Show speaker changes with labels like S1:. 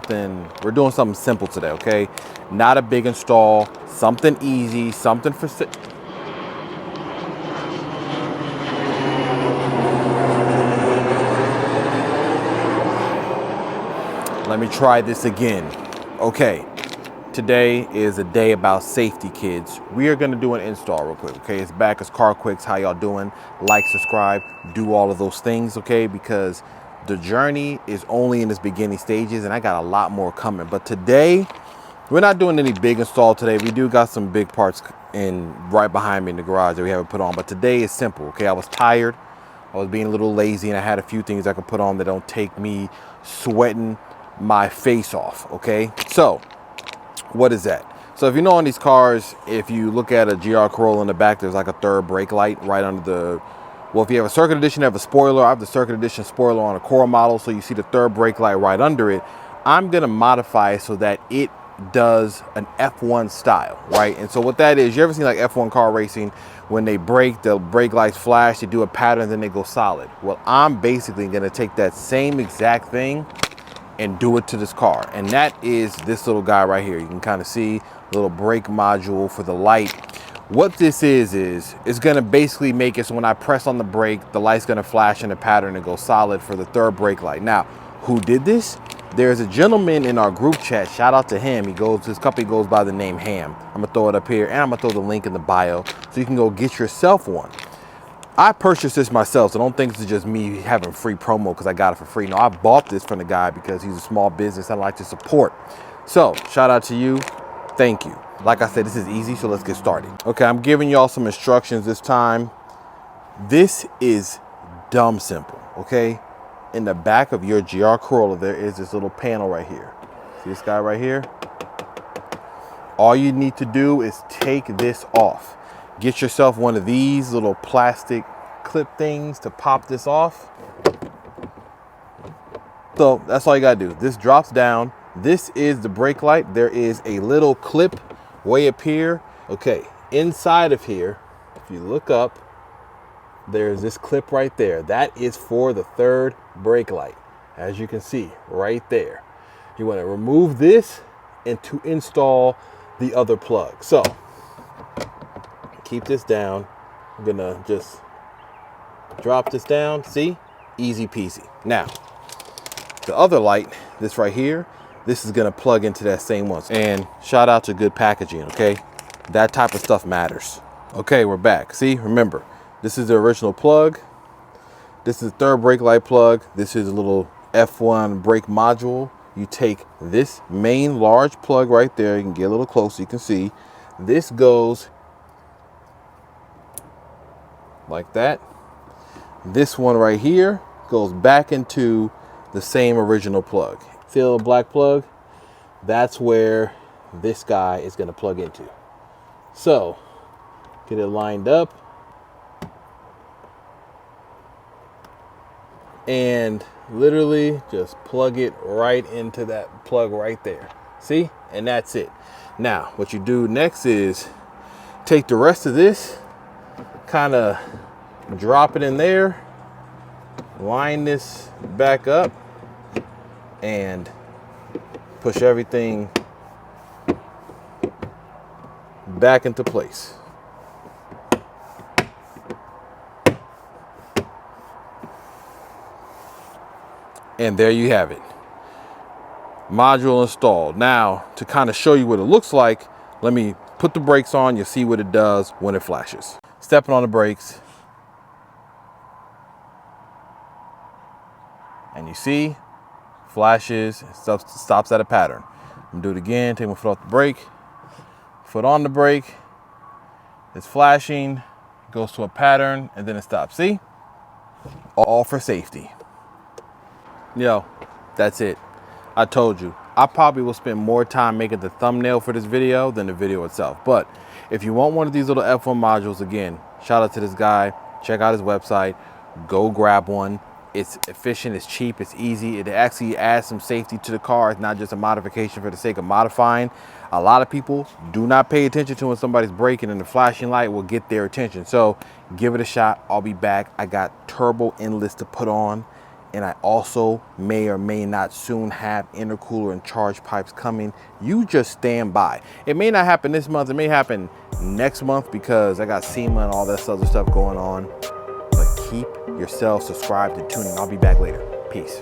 S1: doing something simple today, okay? Not a big install, something easy, something for... Let me try this again. Okay, today is a day about safety, kids. We are gonna do an install real quick, okay? It's back as CarQuicks. How y'all doing? Like, subscribe, do all of those things, okay? Because the journey is only in its beginning stages and I got a lot more coming. But today, we're not doing any big install today. We do got some big parts right behind me in the garage that we haven't put on. But today is simple, okay? I was tired. I was being a little lazy and I had a few things I could put on that don't take me sweating my face off, okay? So what is that? So if you know on these cars, if you look at a GR Corolla in the back, there's like a third brake light right under the, well, if you have a circuit edition, you have a spoiler. I have the circuit edition spoiler on a Corolla model, so you see the third brake light right under it. I'm gonna modify it so that it does an F1 style, right? And so what that is, you ever seen like F1 car racing, when they brake, the brake lights flash, they do a pattern, then they go solid. Well, I'm basically gonna take that same exact thing and do it to this car. And that is this little guy right here. You can kind of see a little brake module for the light. What this is it's gonna basically make it so when I press on the brake, the light's gonna flash in a pattern and go solid for the third brake light. Now, who did this? There's a gentleman in our group chat, shout out to him. His company goes by the name Ham. I'm gonna throw it up here and I'm gonna throw the link in the bio so you can go get yourself one. I purchased this myself, so don't think this is just me having free promo because I got it for free. No, I bought this from the guy because he's a small business I like to support. So, shout out to you. Thank you. Like I said, this is easy, so let's get started. Okay, I'm giving y'all some instructions this time. This is dumb simple, okay? In the back of your GR Corolla, there is this little panel right here. See this guy right here? All you need to do is take this off. Get yourself one of these little plastic clip things to pop this off. So that's all you gotta do. This drops down. This is the brake light. There is a little clip way up here. Okay, inside of here, if you look up, there's this clip right there. That is for the third brake light. As you can see right there. You wanna remove this and to install the other plug. So, keep this down. I'm gonna just drop this down. See? Easy peasy. Now, the other light, this right here, this is gonna plug into that same one. And shout out to good packaging, okay? That type of stuff matters. Okay, we're back. See, remember, this is the original plug. This is the third brake light plug. This is a little F1 brake module. You take this main large plug right there. You can get a little closer, you can see. This goes like that. This one right here goes back into the same original plug. See a little black plug? That's where this guy is gonna plug into. So, get it lined up. And literally just plug it right into that plug right there. See? And that's it. Now, what you do next is take the rest of this, kind of drop it in there, line this back up, and push everything back into place. And there you have it. Module installed. Now, to kind of show you what it looks like, let me put the brakes on. You'll see what it does when it flashes. Stepping on the brakes. And you see, flashes, stops at a pattern. I'm gonna do it again. Take my foot off the brake. Foot on the brake. It's flashing, goes to a pattern, and then it stops. See? All for safety. Yo, that's it. I told you. I probably will spend more time making the thumbnail for this video than the video itself. But if you want one of these little F1 modules, again, shout out to this guy. Check out his website. Go grab one. It's efficient, it's cheap, it's easy. It actually adds some safety to the car. It's not just a modification for the sake of modifying. A lot of people do not pay attention to when somebody's braking, and the flashing light will get their attention. So give it a shot. I'll be back. I got turbo endless to put on. And I also may or may not soon have intercooler and charge pipes coming. You just stand by. It may not happen this month. It may happen next month because I got SEMA and all this other stuff going on. But keep yourself subscribed and tuning. I'll be back later. Peace.